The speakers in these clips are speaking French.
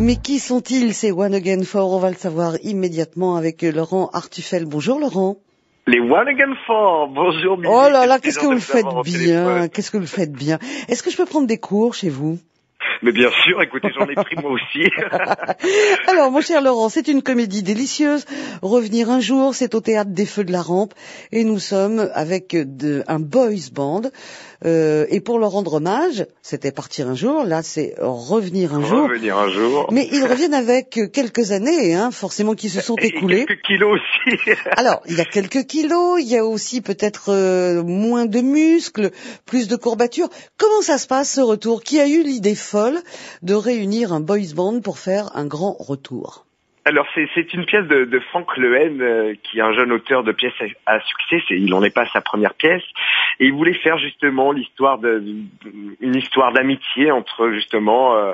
Mais qui sont-ils, ces One Again Four? On va le savoir immédiatement avec Laurent Artufel. Bonjour Laurent. Les One Again Four, bonjour Mimi. Oh là là, qu'est-ce que vous le faites bien, qu'est-ce que vous le faites bien. Est-ce que je peux prendre des cours chez vous? Mais bien sûr, écoutez, j'en ai pris moi aussi. Alors, mon cher Laurent, c'est une comédie délicieuse. Revenir un jour, c'est au théâtre des Feux de la Rampe. Et nous sommes avec un boys band. Et pour leur rendre hommage, c'était partir un jour, là c'est revenir un jour. Revenir un jour. Mais ils reviennent avec quelques années, hein, forcément, qui se sont écoulées. Et quelques kilos aussi. Alors, il y a quelques kilos, il y a aussi peut-être moins de muscles, plus de courbatures. Comment ça se passe ce retour? Qui a eu l'idée folle de réunir un boys band pour faire un grand retour? Alors c'est une pièce de Franck Lehen, qui est un jeune auteur de pièces à succès. Il n'en est pas sa première pièce, et il voulait faire justement une histoire d'amitié entre justement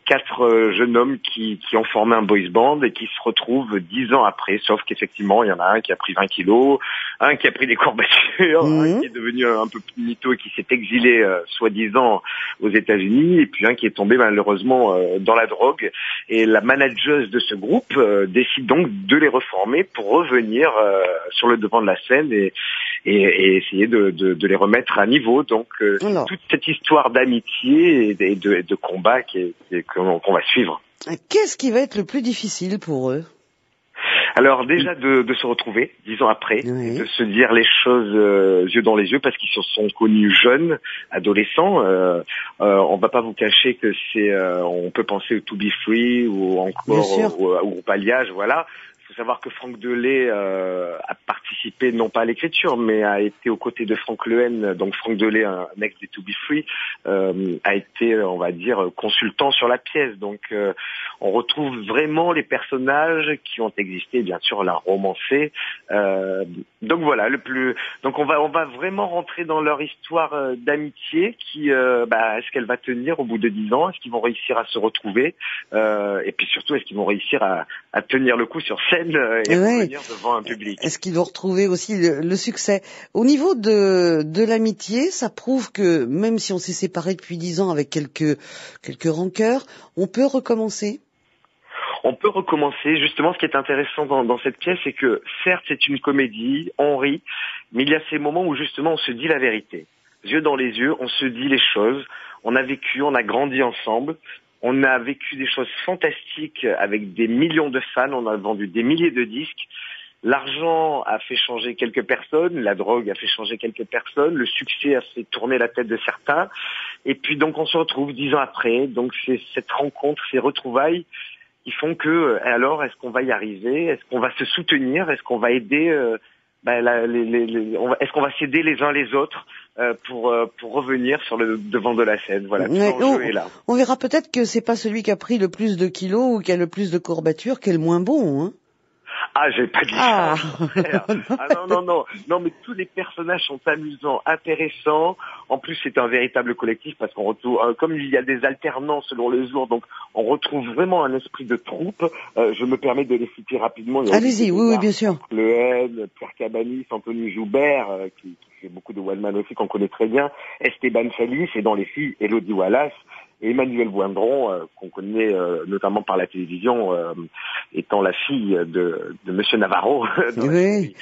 quatre jeunes hommes qui ont formé un boys band et qui se retrouvent 10 ans après. Sauf qu'effectivement, il y en a un qui a pris 20 kilos, un qui a pris des courbatures, un qui est devenu un peu plus mytho et qui s'est exilé soi-disant aux États-Unis, et puis un qui est tombé malheureusement dans la drogue. Et la manageuse de ce groupe décide donc de les reformer pour revenir sur le devant de la scène et essayer de les remettre à niveau. Donc toute cette histoire d'amitié et de combat qu'on va suivre. Qu'est-ce qui va être le plus difficile pour eux? Alors déjà de se retrouver 10 ans après, oui. De se dire les choses yeux dans les yeux, parce qu'ils se sont connus jeunes, adolescents. On va pas vous cacher que on peut penser au To Be Free ou encore au Palliage, voilà. Il faut savoir que Franck Delay a participé non pas à l'écriture, mais a été aux côtés de Franck Lehen. Donc Franck Delay, un ex des To Be Free, a été, on va dire, consultant sur la pièce. Donc on retrouve vraiment les personnages qui ont existé, bien sûr, la romancée. Donc voilà, donc on va vraiment rentrer dans leur histoire d'amitié qui, est-ce qu'elle va tenir au bout de 10 ans? Est-ce qu'ils vont réussir à se retrouver? Et puis surtout, est-ce qu'ils vont réussir à tenir le coup sur scène et revenir devant un public? Est-ce qu'ils vont retrouver aussi le succès? Au niveau de l'amitié, ça prouve que même si on s'est séparés depuis 10 ans avec quelques rancœurs, on peut recommencer? On peut recommencer. Justement, ce qui est intéressant dans cette pièce, c'est que certes, c'est une comédie, on rit, mais il y a ces moments où justement on se dit la vérité. Yeux dans les yeux, on se dit les choses. On a vécu, on a grandi ensemble. On a vécu des choses fantastiques avec des millions de fans. On a vendu des milliers de disques. L'argent a fait changer quelques personnes, la drogue a fait changer quelques personnes, le succès a fait tourner la tête de certains. Et puis donc on se retrouve 10 ans après. Donc c'est cette rencontre, ces retrouvailles qui font que, alors, est-ce qu'on va y arriver? Est-ce qu'on va se soutenir? Est-ce qu'on va aider est-ce qu'on va s'aider les uns les autres pour revenir sur le devant de la scène? Voilà, tout l'enjeu est là. On verra peut-être que c'est pas celui qui a pris le plus de kilos ou qui a le plus de courbatures qui est le moins bon, hein. Ah, j'ai pas dit ça. Non, mais tous les personnages sont amusants, intéressants. En plus, c'est un véritable collectif parce qu'on retrouve, comme il y a des alternants selon les jours, donc on retrouve vraiment un esprit de troupe. Je me permets de les citer rapidement. Allez-y, oui, bien sûr. Lehen, Pierre Cabanis, Anthony Joubert, qui fait beaucoup de one man aussi, qu'on connaît très bien. Esteban Salis, et dans les filles, Elodie Wallace. Et Emmanuel Voindron, qu'on connaît notamment par la télévision, étant la fille de Monsieur Navarro. Oui.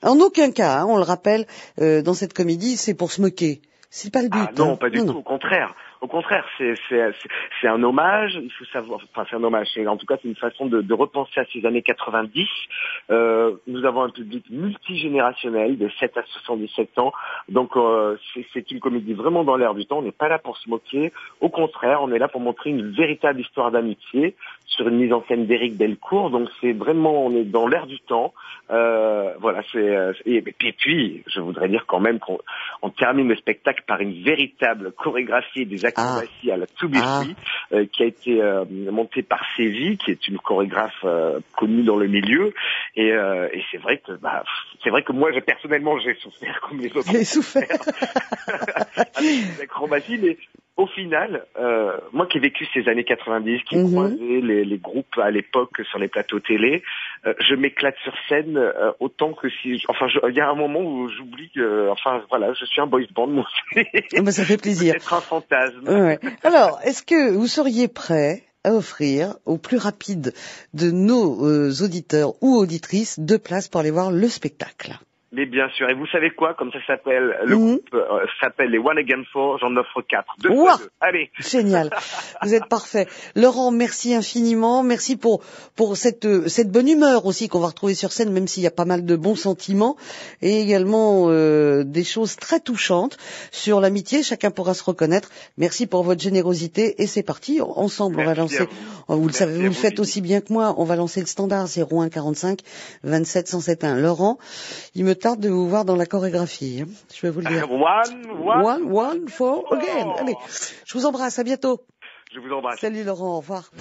En aucun cas, hein, on le rappelle, dans cette comédie, c'est pour se moquer. C'est pas le but. Ah non, pas du tout. Au contraire. Au contraire, c'est un hommage. Il faut savoir, enfin c'est un hommage. En tout cas, c'est une façon de repenser à ces années 90. Nous avons un public multigénérationnel de 7 à 77 ans. Donc c'est une comédie vraiment dans l'air du temps. On n'est pas là pour se moquer. Au contraire, on est là pour montrer une véritable histoire d'amitié sur une mise en scène d'Éric Delcourt. Donc c'est vraiment, on est dans l'air du temps. Voilà, et puis je voudrais dire quand même qu'on termine le spectacle par une véritable chorégraphie et des acrobaties à la To Be Free, qui a été montée par Sévi, qui est une chorégraphe connue dans le milieu. Et c'est vrai que moi personnellement j'ai souffert comme les autres. J'ai souffert avec les acrobaties, mais au final, moi qui ai vécu ces années 90, qui croisais les groupes à l'époque sur les plateaux télé, je m'éclate sur scène autant que si... il y a un moment où j'oublie que... je suis un boys band, moi. Ça fait plaisir. C'est un fantasme. Ouais. Alors, est-ce que vous seriez prêt à offrir au plus rapide de nos auditeurs ou auditrices 2 places pour aller voir le spectacle. Mais bien sûr. Et vous savez quoi? Comme ça s'appelle, le groupe s'appelle les One Again Four, j'en offre 4. 2 fois 2. Allez. Génial. Vous êtes parfait. Laurent, merci infiniment. Merci pour cette bonne humeur aussi qu'on va retrouver sur scène, même s'il y a pas mal de bons sentiments et également des choses très touchantes sur l'amitié. Chacun pourra se reconnaître. Merci pour votre générosité et c'est parti. Ensemble, on va lancer. Vous le savez, vous le faites aussi bien que moi. On va lancer le standard 01 45 27 107 Laurent, il me tarde de vous voir dans la chorégraphie. Je vais vous le dire. One, four, again. Allez, je vous embrasse. À bientôt. Je vous embrasse. Salut Laurent. Au revoir.